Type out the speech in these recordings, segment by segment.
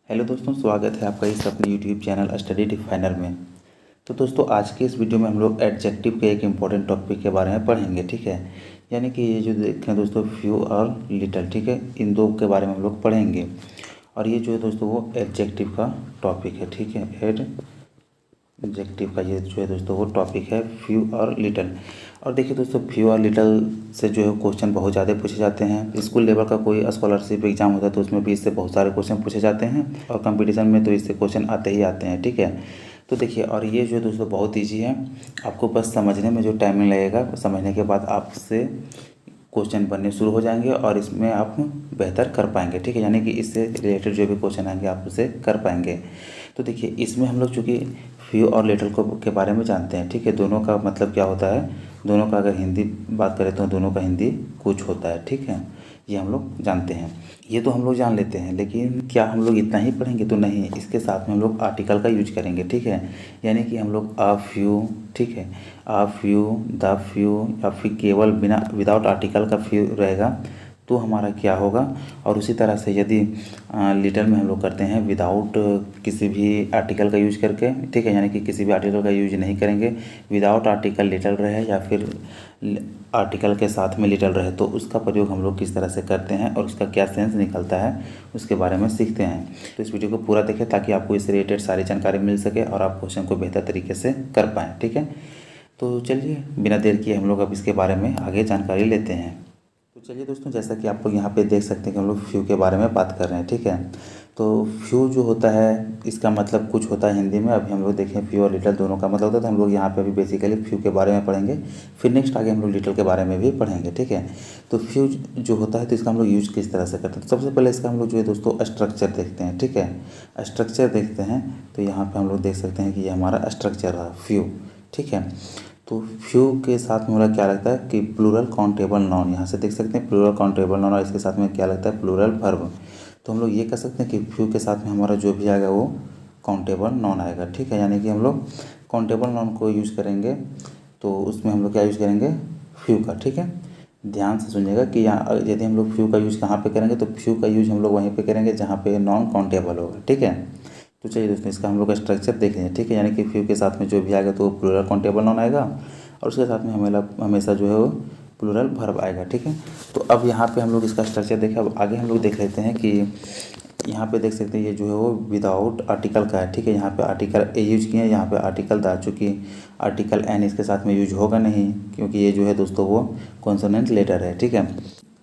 Hello दोस्तों, स्वागत है आपका इस अपने यूट्यूब चैनल स्टडी डिफाइनर में। तो दोस्तों, आज के इस वीडियो में हम लोग एडजेक्टिव के एक इम्पॉर्टेंट टॉपिक के बारे में पढ़ेंगे। ठीक है, यानी कि ये जो देखें दोस्तों, फ्यू और लिटल, ठीक है, इन दो के बारे में हम लोग पढ़ेंगे। और ये जो है दोस्तों वो एडजेक्टिव का टॉपिक है। ठीक है, एडजेक्टिव का ये जो है दोस्तों वो टॉपिक है फ्यू और लिटल। और देखिए दोस्तों, फ्यू और लिटल से जो है क्वेश्चन बहुत ज़्यादा पूछे जाते हैं। स्कूल लेवल का कोई स्कॉलरशिप एग्जाम होता है तो उसमें भी इससे बहुत सारे क्वेश्चन पूछे जाते हैं, और कंपटीशन में तो इससे क्वेश्चन आते ही आते हैं। ठीक है, तो देखिए, और ये जो है दोस्तों बहुत ईजी है। आपको बस समझने में जो टाइमिंग लगेगा, समझने के बाद आपसे क्वेश्चन बनने शुरू हो जाएंगे और इसमें आप बेहतर कर पाएंगे। ठीक है, यानी कि इससे रिलेटेड जो भी क्वेश्चन आएंगे आप उसे कर पाएंगे। तो देखिए, इसमें हम लोग चूँकि फ्यू और लिटल को के बारे में जानते हैं। ठीक है, दोनों का मतलब क्या होता है, दोनों का अगर हिंदी बात करें तो दोनों का हिंदी कुछ होता है। ठीक है, ये हम लोग जानते हैं, ये तो हम लोग जान लेते हैं। लेकिन क्या हम लोग इतना ही पढ़ेंगे? तो नहीं, इसके साथ में हम लोग आर्टिकल का यूज करेंगे। ठीक है, यानी कि हम लोग अ फ्यू, ठीक है, अ फ्यू, द फ्यू, या फिर केवल बिना विदाउट आर्टिकल का फ्यू रहेगा तो हमारा क्या होगा। और उसी तरह से यदि लिटल में हम लोग करते हैं विदाउट किसी भी आर्टिकल का यूज करके, ठीक है, यानी कि किसी भी आर्टिकल का यूज नहीं करेंगे, विदाउट आर्टिकल लिटल रहे या फिर आर्टिकल के साथ में लिटल रहे, तो उसका प्रयोग हम लोग किस तरह से करते हैं और उसका क्या सेंस निकलता है उसके बारे में सीखते हैं। तो इस वीडियो को पूरा देखें ताकि आपको इससे रिलेटेड सारी जानकारी मिल सके और आप क्वेश्चन को बेहतर तरीके से कर पाएँ। ठीक है, तो चलिए बिना देर किए हम लोग अब इसके बारे में आगे जानकारी लेते हैं। तो चलिए दोस्तों, जैसा कि आप लोग यहाँ पे देख सकते हैं कि हम लोग फ्यू के बारे में बात कर रहे हैं। ठीक है, तो फ्यू जो होता है इसका मतलब कुछ होता है हिंदी में। अभी हम लोग देखें फ्यू और लिटल दोनों का मतलब होता है, तो हम लोग यहाँ पे अभी बेसिकली फ्यू के बारे में पढ़ेंगे, फिर नेक्स्ट आगे हम लोग लिटल के बारे में भी पढ़ेंगे। ठीक है, तो फ्यू जो होता है तो इसका हम लोग यूज किस तरह से करते हैं। तो सबसे पहले इसका हम लोग जो है दोस्तों स्ट्रक्चर देखते हैं। ठीक है, स्ट्रक्चर देखते हैं तो यहाँ पर हम लोग देख सकते हैं कि ये हमारा स्ट्रक्चर रहा फ्यू। ठीक है, तो फ्यू के साथ में हमारा क्या लगता है कि प्लूरल काउंटेबल नाउन, यहाँ से देख सकते हैं प्लूरल काउंटेबल नाउन, और इसके साथ में क्या लगता है प्लूरल वर्ब। तो हम लोग ये कह सकते हैं कि फ्यू के साथ में हमारा जो भी आएगा वो काउंटेबल नाउन आएगा। ठीक है, यानी कि हम लोग काउंटेबल नाउन को यूज़ करेंगे तो उसमें हम लोग क्या यूज़ करेंगे, फ्यू का। ठीक है, ध्यान से सुनिएगा कि यहाँ यदि हम लोग फ्यू का यूज़ कहाँ पे करेंगे, तो फ्यू का यूज़ हम लोग वहीं पे करेंगे जहाँ पे नॉन काउंटेबल होगा। ठीक है, तो चलिए दोस्तों, इसका हम लोग स्ट्रक्चर देख लेंगे। ठीक है, यानी कि फ्यू के साथ में जो भी आएगा तो वो प्लूरल काउंटेबल नाउन आएगा, और उसके साथ में हमेशा जो है वो प्लूरल वर्ब आएगा। ठीक है, तो अब यहाँ पे हम लोग इसका स्ट्रक्चर देखें। अब आगे हम लोग देख लेते हैं कि यहाँ पे देख सकते हैं ये जो है वो विदाउट आर्टिकल का है। ठीक है, यहाँ पे आर्टिकल ए यूज किए हैं, यहाँ पे आर्टिकल दा, चूँकि आर्टिकल एन इसके साथ में यूज होगा नहीं, क्योंकि ये जो है दोस्तों वो कॉन्सोनेंट लेटर है। ठीक है,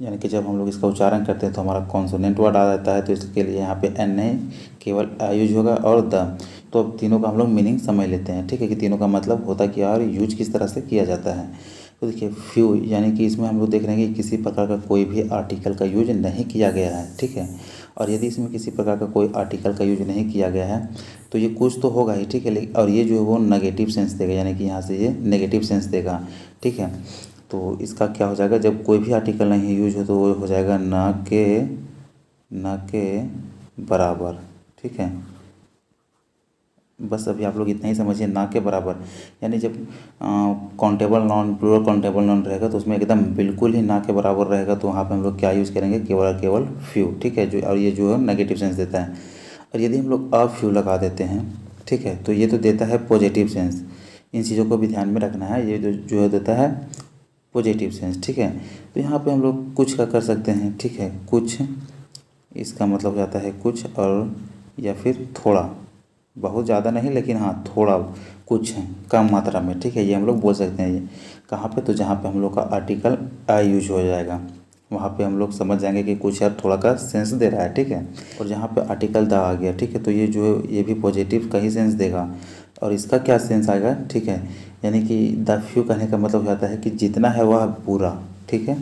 यानी कि जब हम लोग इसका उच्चारण करते हैं तो हमारा कॉन्सोनेंट वर्ड आ जाता है, तो इसके लिए यहाँ पे एन नहीं केवल यूज होगा और द। तो अब तीनों का हम लोग मीनिंग समझ लेते हैं। ठीक है, कि तीनों का मतलब होता क्या है और यूज किस तरह से किया जाता है। तो देखिए फ्यू, यानी कि इसमें हम लोग देख रहे हैं कि किसी प्रकार का कोई भी आर्टिकल का यूज नहीं किया गया है। ठीक है, और यदि इसमें किसी प्रकार का कोई आर्टिकल का यूज नहीं किया गया है तो ये कुछ तो होगा ही। ठीक है, लेकिन और ये जो है वो नेगेटिव सेंस देगा, यानी कि यहाँ से ये नेगेटिव सेंस देगा। ठीक है, तो इसका क्या हो जाएगा, जब कोई भी आर्टिकल नहीं यूज हो तो वो हो जाएगा न के बराबर। ठीक है, बस अभी आप लोग इतना ही समझिए, ना के बराबर, यानी जब countable non plural countable non रहेगा तो उसमें एकदम बिल्कुल ही ना के बराबर रहेगा, तो वहाँ पे हम लोग क्या यूज़ करेंगे, केवल और केवल फ्यू। ठीक है, जो और ये जो है नेगेटिव सेंस देता है। और यदि हम लोग अ फ्यू लगा देते हैं, ठीक है, तो ये तो देता है पॉजिटिव सेंस। इन चीज़ों को भी ध्यान में रखना है, ये जो है देता है पॉजिटिव सेंस। ठीक है, तो यहाँ पे हम लोग कुछ का कर सकते हैं। ठीक है, कुछ, इसका मतलब हो जाता है कुछ, और या फिर थोड़ा, बहुत ज़्यादा नहीं लेकिन हाँ थोड़ा कुछ है, कम मात्रा में। ठीक है, ये हम लोग बोल सकते हैं। ये कहाँ पे, तो जहाँ पे हम लोग का आर्टिकल आ यूज हो जाएगा वहाँ पे हम लोग समझ जाएंगे कि कुछ और थोड़ा का सेंस दे रहा है। ठीक है, और जहाँ पे आर्टिकल द आ गया, ठीक है, तो ये जो है ये भी पॉजिटिव का ही सेंस देगा, और इसका क्या सेंस आएगा। ठीक है, यानी कि द फ्यू कहने का मतलब हो जाता है कि जितना है वह पूरा। ठीक है,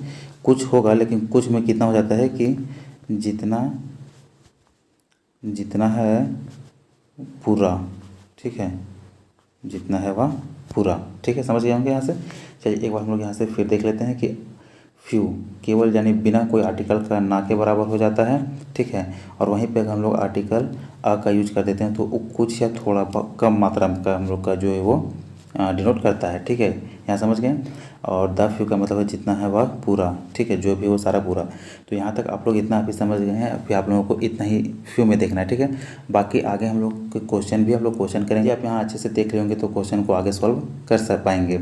कुछ होगा लेकिन कुछ में कितना हो जाता है कि जितना है पूरा। ठीक है, जितना है वह पूरा। ठीक है, समझ गए होंगे यहाँ से। चलिए एक बार हम लोग यहाँ से फिर देख लेते हैं कि फ्यू केवल यानी बिना कोई आर्टिकल का ना के बराबर हो जाता है। ठीक है, और वहीं पे अगर हम लोग आर्टिकल आ का यूज कर देते हैं तो कुछ या थोड़ा कम मात्रा का हम लोग का जो है वो डिनोट करता है, ठीक है, यहाँ समझ गए। और द फ्यू का मतलब है जितना है वह पूरा, ठीक है, जो भी वो सारा पूरा। तो यहाँ तक आप लोग इतना अभी समझ गए हैं, फिर आप लोगों को इतना ही फ्यू में देखना है, ठीक है। बाकी आगे हम लोग के क्वेश्चन भी हम लोग क्वेश्चन करेंगे, आप यहाँ अच्छे से देख रहे होंगे तो क्वेश्चन को आगे सॉल्व कर पाएंगे।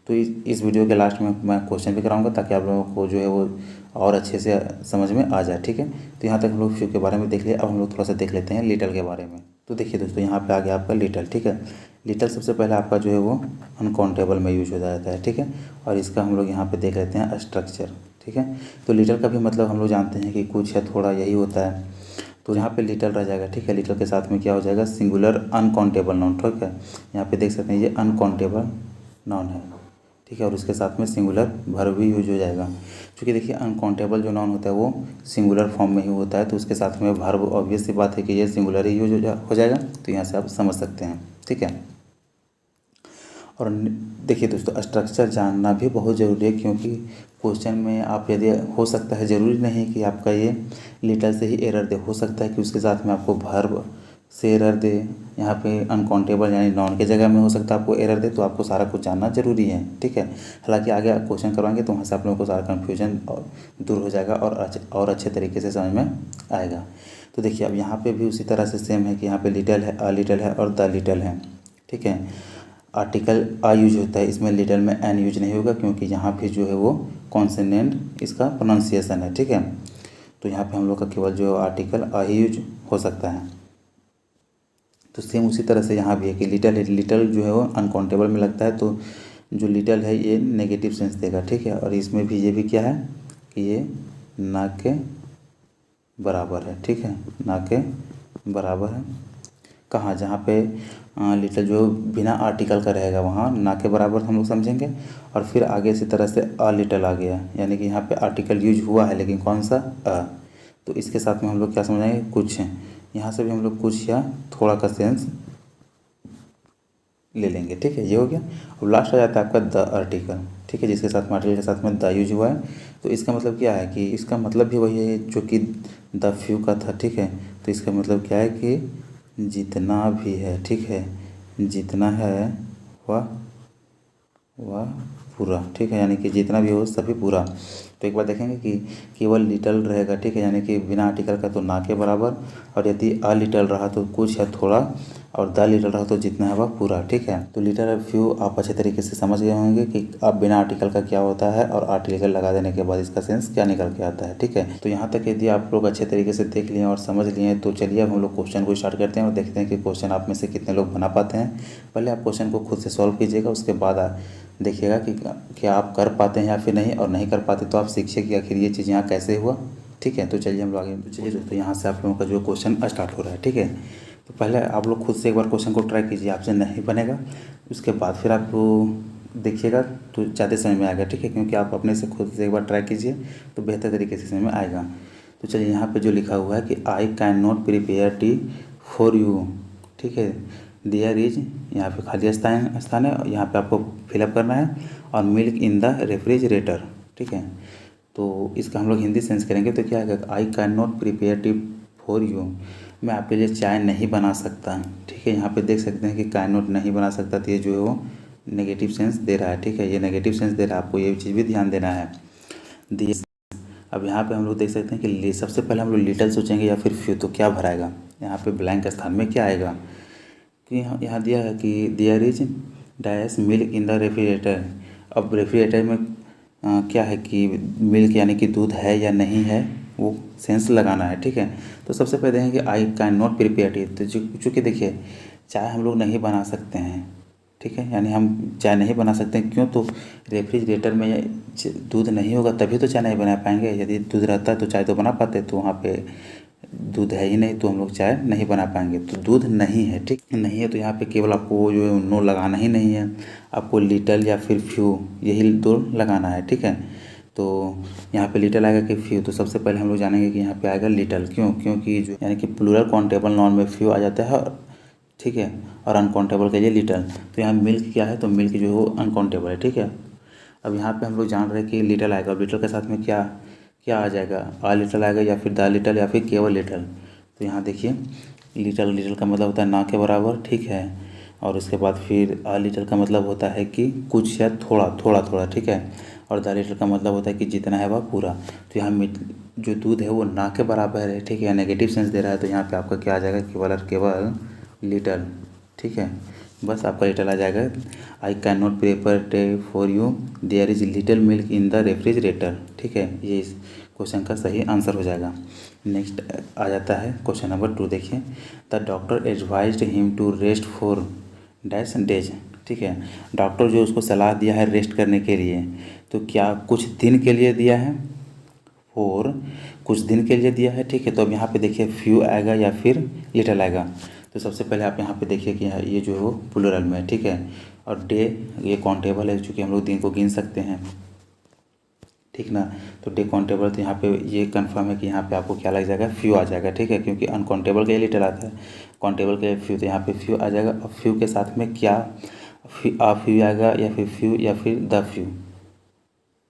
तो इस वीडियो के लास्ट में मैं क्वेश्चन भी कराऊंगा ताकि आप लोगों को जो है वो और अच्छे से समझ में आ जाए, ठीक है। तो यहाँ तक हम लोग फ्यू के बारे में देख लिया, अब हम लोग थोड़ा सा देख लेते हैं लिटल के बारे में। तो देखिए दोस्तों, यहाँ पे आ गया आपका लिटल, ठीक है। लिटल सबसे पहले आपका जो है वो अनकाउंटेबल में यूज हो जाता है, ठीक है। और इसका हम लोग यहाँ पे देख लेते हैं स्ट्रक्चर, ठीक है। तो लिटल का भी मतलब हम लोग जानते हैं कि कुछ है, थोड़ा, यही होता है। तो यहाँ पे लिटल रह जाएगा, ठीक है। लिटल के साथ में क्या हो जाएगा, सिंगुलर अनकाउंटेबल नाउन, ठीक है। यहाँ पे देख सकते हैं ये अनकाउंटेबल नाउन है, ठीक है। और उसके साथ में सिंगुलर वर्ब भी यूज हो जाएगा, क्योंकि देखिए अनकाउंटेबल जो नाउन होता है वो सिंगुलर फॉर्म में ही होता है, तो उसके साथ में वर्ब ऑब्वियस सी बात है कि ये सिंगुलर ही यूज हो जाएगा। तो यहाँ से आप समझ सकते हैं, ठीक है। और देखिए दोस्तों, स्ट्रक्चर जानना भी बहुत ज़रूरी है, क्योंकि क्वेश्चन में आप यदि हो सकता है, ज़रूरी नहीं कि आपका ये लिटल से ही एरर दे, हो सकता है कि उसके साथ में आपको वर्ब से एरर दे, यहाँ पे अनकाउंटेबल यानी नॉन के जगह में हो सकता है आपको एरर दे। तो आपको सारा कुछ जानना जरूरी है, ठीक है। हालांकि आगे क्वेश्चन करवाएंगे तो वहाँ से आप लोगों को सारा कन्फ्यूजन दूर हो जाएगा और अच्छे तरीके से समझ में आएगा। तो देखिए अब यहाँ पे भी उसी तरह से सेम है कि यहाँ पे लिटल है, अ लिटल है और द लिटल है, ठीक है। आर्टिकल आ यूज होता है, इसमें लिटल में एन यूज नहीं होगा, क्योंकि यहाँ पे जो है वो कॉन्सोनेंट इसका प्रोनाउंसिएशन है, ठीक है। तो यहाँ पे हम लोग का केवल जो आर्टिकल आ ही यूज हो सकता है। तो सेम उसी तरह से यहाँ भी है कि लिटल है, लिटल जो है वो अनकाउंटेबल में लगता है, तो जो लिटल है ये नेगेटिव सेंस देगा, ठीक है। और इसमें भी ये भी क्या है कि ये ना के बराबर है, ठीक है, ना के बराबर है। कहाँ, जहाँ पे लिटल जो बिना आर्टिकल का रहेगा वहाँ ना के बराबर हम लोग समझेंगे। और फिर आगे इसी तरह से अ लिटल आ गया, यानी कि यहाँ पे आर्टिकल यूज हुआ है, लेकिन कौन सा, अ। तो इसके साथ में हम लोग क्या समझेंगे, कुछ है। यहाँ से भी हम लोग कुछ या थोड़ा का सेंस ले लेंगे, ठीक है, ये हो गया। अब लास्ट आ जाता है आपका द आर्टिकल, ठीक है, जिसके साथ में आर्टिकल के साथ में द यूज हुआ है। तो इसका मतलब क्या है कि इसका मतलब भी वही है जो कि द फ्यू का था, ठीक है। तो इसका मतलब क्या है कि जितना भी है, ठीक है, जितना है वह पूरा, ठीक है, यानी कि जितना भी हो सभी पूरा। तो एक बार देखेंगे कि केवल लिटल रहेगा, ठीक है, यानी कि बिना आर्टिकल का तो ना के बराबर। और यदि अ लिटल रहा तो कुछ है, थोड़ा। और द लिटल रहा तो जितना है वह पूरा, ठीक है। तो लिटल और फ्यू आप अच्छे तरीके से समझ गए होंगे कि अब बिना आर्टिकल का क्या होता है और आर्टिकल लगा देने के बाद इसका सेंस क्या निकल के आता है, ठीक है। तो यहाँ तक यदि आप लोग अच्छे तरीके से देख लिए और समझ लिए, तो चलिए अब हम लोग क्वेश्चन को स्टार्ट करते हैं और देखते हैं कि क्वेश्चन आप में से कितने लोग बना पाते हैं। पहले आप क्वेश्चन को खुद से सॉल्व कीजिएगा, उसके बाद देखिएगा कि क्या आप कर पाते हैं या फिर नहीं, और नहीं कर पाते तो आप सीखिए कि आखिर ये चीज़ यहाँ कैसे हुआ, ठीक है। तो चलिए हम लोग आगे, तो चलिए दोस्तों यहाँ से आप लोगों का जो क्वेश्चन स्टार्ट हो रहा है, ठीक है। तो पहले आप लोग खुद से एक बार क्वेश्चन को ट्राई कीजिए, आपसे नहीं बनेगा उसके बाद फिर आप देखिएगा तो ज़्यादा समझ में आएगा, ठीक है, क्योंकि आप अपने से खुद से एक बार ट्राई कीजिए तो बेहतर तरीके से समझ में आएगा। तो चलिए यहाँ पे जो लिखा हुआ है कि आई can not prepare T for you, ठीक है। देयर इज, यहाँ पे खाली स्थान है, यहाँ पे आपको फिलअप करना है। और मिल्क इन द रेफ्रिजरेटर, ठीक है। तो इसका हम लोग हिंदी सेंस करेंगे तो क्या है, आई can not prepare T for you, मैं आपके लिए चाय नहीं बना सकता, ठीक है। यहाँ पे देख सकते हैं कि कैन नॉट नहीं बना सकता, तो ये जो है वो नेगेटिव सेंस दे रहा है, ठीक है, ये नेगेटिव सेंस दे रहा है, आपको ये चीज़ भी ध्यान देना है। अब यहाँ पे हम लोग देख सकते हैं कि सबसे पहले हम लोग लिटल सोचेंगे या फिर फ्यू, तो क्या भराएगा, यहाँ पे ब्लैंक स्थान में क्या आएगा कि यहाँ दिया है कि there is dash milk in the refrigerator. अब रेफ्रिजरेटर में क्या है कि मिल्क यानी कि दूध है या नहीं है, वो सेंस लगाना है, ठीक है। तो सबसे पहले देखेंगे आई कैन नॉट प्रिपेयर इट, तो चूँकि देखिए चाय हम लोग नहीं बना सकते हैं, ठीक है, यानी हम चाय नहीं बना सकते हैं, क्यों, तो रेफ्रिजरेटर में दूध नहीं होगा तभी तो चाय नहीं बना पाएंगे। यदि दूध रहता तो चाय तो बना पाते, तो वहाँ पे दूध है ही नहीं तो हम लोग चाय नहीं बना पाएंगे। तो दूध नहीं है, ठीक नहीं है, तो यहाँ पे केवल आपको जो है नो लगाना ही नहीं है, आपको लिटल या फिर फ्यू यही दो लगाना है, ठीक है। तो यहाँ पे लिटल आएगा कि फ्यू, तो सबसे पहले हम लोग जानेंगे कि यहाँ पे आएगा लिटल, क्यों, क्योंकि जो यानी कि प्लूरल काउंटेबल नाउन में फ्यू आ जाता है, ठीक है, और अनकाउंटेबल के लिए लिटल। तो यहाँ मिल्क क्या है, तो मिल्क जो है वो अनकाउंटेबल है, ठीक है। अब यहाँ पे हम लोग जान रहे हैं कि लिटल आएगा, अब लिटल के साथ में क्या क्या आ जाएगा, आ लिटल आएगा या फिर द लिटल या फिर केवल लिटल। तो यहाँ देखिए लिटल, लिटल का मतलब होता है ना के बराबर, ठीक है। और उसके बाद फिर अ लिटल का मतलब होता है कि कुछ या थोड़ा थोड़ा थोड़ा, ठीक है। और द लिटल का मतलब होता है कि जितना है वह पूरा। तो यहाँ जो दूध है वो ना के बराबर है, ठीक है, नेगेटिव सेंस दे रहा है, तो यहाँ पे आपका क्या आ जाएगा, केवल और केवल लिटल, ठीक है। बस आपका लिटल आ जाएगा। I can not prepare tea for you, there is little milk in the refrigerator, ठीक है। ये इस क्वेश्चन का सही आंसर हो जाएगा। नेक्स्ट आ जाता है क्वेश्चन नंबर 2, देखिए। The doctor advised him to rest for dash days, ठीक है। डॉक्टर जो उसको सलाह दिया है रेस्ट करने के लिए, तो क्या कुछ दिन के लिए दिया है, और कुछ दिन के लिए दिया है, ठीक है। तो अब यहाँ पे देखिए फ्यू आएगा या फिर लिटल आएगा। तो सबसे पहले आप यहाँ पे देखिए कि ये जो है वो प्लूरल में है, ठीक है। और डे ये काउंटेबल है, चूँकि हम लोग दिन को गिन सकते हैं, ठीक ना। तो डे काउंटेबल, तो यहाँ पे ये कंफर्म है कि यहाँ पे आपको क्या लग जाएगा, फ्यू आ जाएगा, ठीक है, क्योंकि अनकाउंटेबल के लिए लिटल आता है, काउंटेबल के लिए फ्यू, तो यहाँ पे फ्यू आ जाएगा। और फ्यू के साथ में क्या फ्यू आएगा या फिर फ्यू या फिर द फ्यू,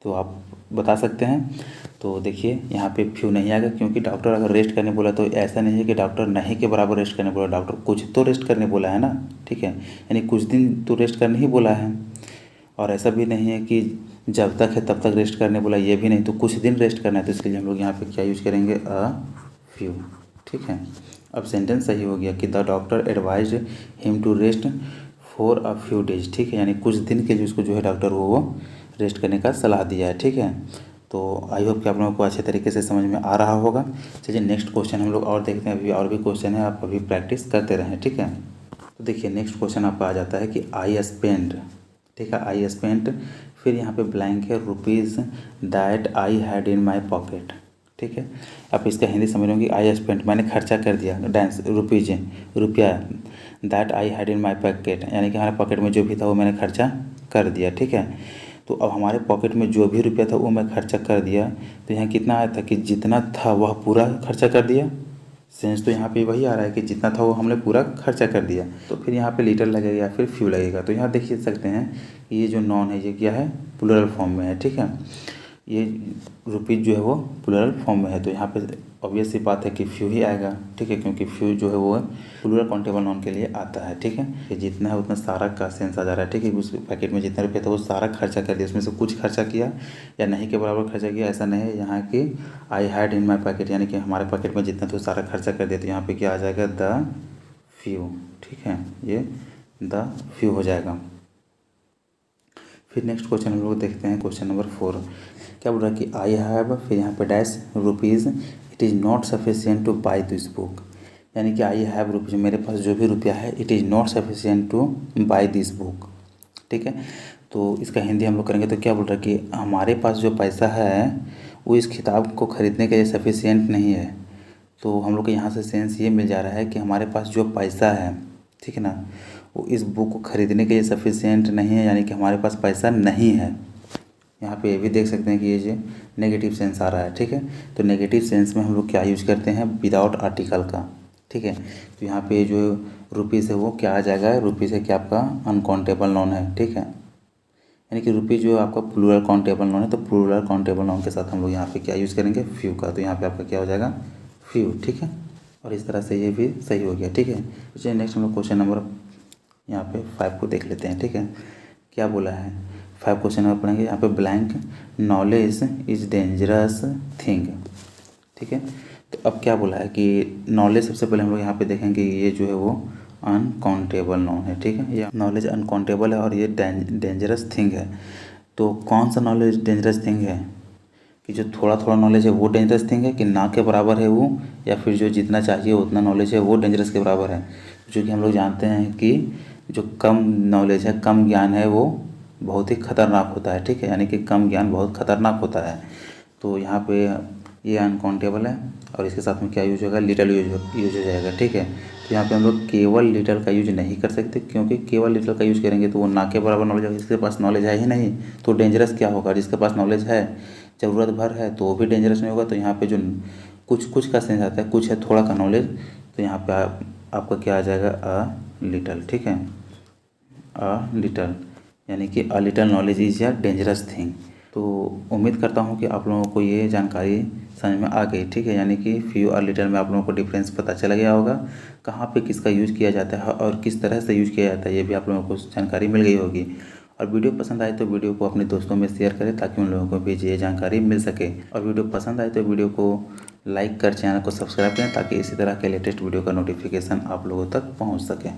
तो आप बता सकते हैं। तो देखिए यहाँ पे फ्यू नहीं आएगा, क्योंकि डॉक्टर अगर रेस्ट करने बोला तो ऐसा नहीं है कि डॉक्टर नहीं के बराबर रेस्ट करने बोला, डॉक्टर कुछ तो रेस्ट करने बोला है ना, ठीक है, यानी कुछ दिन तो रेस्ट करने ही बोला है। और ऐसा भी नहीं है कि जब तक है तब तक रेस्ट करने बोला, ये भी नहीं, तो कुछ दिन रेस्ट करना है, तो इसके लिए हम लोग यहाँ पे क्या यूज करेंगे, अ फ्यू, ठीक है। अब सेंटेंस सही हो गया कि the doctor advised him to rest for a few days, ठीक है, यानी कुछ दिन के लिए उसको जो है डॉक्टर वो रेस्ट करने का सलाह दिया है, ठीक है। तो आई होप कि आप लोगों को अच्छे तरीके से समझ में आ रहा होगा। चलिए नेक्स्ट क्वेश्चन हम लोग और देखते हैं, अभी और भी क्वेश्चन है, आप अभी प्रैक्टिस करते रहें, ठीक है। तो देखिए नेक्स्ट क्वेश्चन आपका आ जाता है कि आई स्पेंड, ठीक है, आई स्पेंट, फिर यहाँ पे ब्लैंक है, rupees that I had in my pocket, ठीक है। आप इसका हिंदी समझ होंगे, आई स्पेंट मैंने खर्चा कर दिया, डांस रुपीज़ रुपया, that I had in my pocket, यानी कि हमारे पॉकेट में जो भी था वो मैंने खर्चा कर दिया, ठीक है। तो अब हमारे पॉकेट में जो भी रुपया था वो मैं खर्चा कर दिया, तो यहाँ कितना आया था कि जितना था वह पूरा खर्चा कर दिया। सेंस तो यहाँ पे वही आ रहा है कि जितना था वो हमने पूरा खर्चा कर दिया। तो फिर यहाँ पे लीटर लगेगा या फिर फ्यू लगेगा। तो यहाँ देख सकते हैं कि ये जो नॉन है ये क्या है, प्लूरल फॉर्म में है, ठीक है। ये रुपीज़ जो है वो प्लूरल फॉर्म में है, तो यहाँ पे ऑब्वियस सी बात है कि फ्यू ही आएगा, ठीक है, क्योंकि फ्यू जो है वो प्लूरल काउंटेबल नॉन के लिए आता है, ठीक है। ये जितना है उतना सारा का सेंस आ जा रहा है, ठीक है। उस पैकेट में जितना रुपया था वो सारा खर्चा कर दिया, उसमें से कुछ खर्चा किया या नहीं के बराबर खर्चा किया, ऐसा नहीं है। यहाँ की I had in my packet, यानी कि हमारे पैकेट में जितना था सारा खर्चा कर दिया, तो यहाँ पे क्या आ जाएगा, द फ्यू, ठीक है, ये द फ्यू हो जाएगा। फिर नेक्स्ट क्वेश्चन हम लोग देखते हैं, क्वेश्चन नंबर 4। क्या बोल रहा है कि आई हैव, फिर यहाँ पे dash rupees, it is not sufficient two by this book, यानी कि आई हैव रुपीज़, मेरे पास जो भी रुपया है, it is not sufficient two by this book, ठीक है। तो इसका हिंदी हम लोग करेंगे तो क्या बोल रहा है कि हमारे पास जो पैसा है वो इस किताब को ख़रीदने के लिए सफिशिएंट नहीं है। तो हम लोग को यहाँ से सेंस ये मिल जा रहा है कि हमारे पास जो पैसा है, ठीक है ना, वो इस बुक को ख़रीदने के लिए सफिशिएंट नहीं है, यानी कि हमारे पास पैसा नहीं है। यहाँ पे ये भी देख सकते हैं कि ये जो नेगेटिव सेंस आ रहा है, ठीक है। तो नेगेटिव सेंस में हम लोग क्या यूज़ करते हैं, विदाउट आर्टिकल का, ठीक है। तो यहाँ पे जो रुपीज़ है वो क्या आ जाएगा, रुपीज़ है क्या आपका अनकाउंटेबल नॉन है, ठीक है, यानी कि रुपीज़ जो आपका प्लूरल काउंटेबल नॉन है, तो प्लूरल काउंटेबल नॉन के साथ हम लोग यहाँ पे क्या यूज़ करेंगे, फ्यू का। तो यहाँ पे आपका क्या हो जाएगा, फ्यू, ठीक है। और इस तरह से ये भी सही हो गया, ठीक है। चलिए नेक्स्ट हम लोग क्वेश्चन नंबर यहाँ पे 5 को देख लेते हैं, ठीक है। क्या बोला है, 5 क्वेश्चन नंबर पढ़ेंगे। यहाँ पे blank, knowledge is dangerous thing, ठीक है। तो अब क्या बोला है कि नॉलेज, सबसे पहले हम लोग यहाँ पे देखेंगे ये जो है वो अनकाउंटेबल नॉन है, ठीक है। ये नॉलेज अनकाउंटेबल है और ये डेंजरस थिंग है। तो कौन सा नॉलेज डेंजरस थिंग है, कि जो थोड़ा थोड़ा नॉलेज है वो डेंजरस थिंग है, कि ना के बराबर है वो, या फिर जो जितना चाहिए उतना नॉलेज है वो डेंजरस के बराबर है। जो कि हम लोग जानते हैं कि जो कम नॉलेज है, कम ज्ञान है, वो बहुत ही खतरनाक होता है, ठीक है, यानी कि कम ज्ञान बहुत खतरनाक होता है। तो यहाँ पे ये अनकाउंटेबल है और इसके साथ में क्या यूज होगा, लिटल यूज हो जाएगा, ठीक है। तो यहाँ पे हम लोग केवल लिटल का यूज नहीं कर सकते, क्योंकि केवल लिटल का यूज करेंगे तो वो ना के बराबर नॉलेज होगा, जिसके पास नॉलेज है ही नहीं तो डेंजरस क्या होगा, जिसके पास नॉलेज है ज़रूरत भर है तो वो भी डेंजरस नहीं होगा। तो यहाँ पे जो कुछ कुछ का सेंस आता है, कुछ है थोड़ा का नॉलेज, तो यहाँ पे आपका क्या आ जाएगा, अ लिटल, ठीक है, अ लिटल, यानी कि अ लिटल नॉलेज इज़ या डेंजरस थिंग। तो उम्मीद करता हूँ कि आप लोगों को ये जानकारी समझ में आ गई, ठीक है। यानी कि फ्यू और लिटिल में आप लोगों को डिफरेंस पता चला गया होगा, कहाँ पे किसका यूज़ किया जाता है और किस तरह से यूज़ किया जाता है, ये भी आप लोगों को जानकारी मिल गई होगी। और वीडियो पसंद आए तो वीडियो को अपने दोस्तों में शेयर करें ताकि उन लोगों को भी ये जानकारी मिल सके। और वीडियो पसंद आए तो वीडियो को लाइक कर चैनल को सब्सक्राइब करें ताकि इसी तरह के लेटेस्ट वीडियो का नोटिफिकेशन आप लोगों तक पहुँच सके।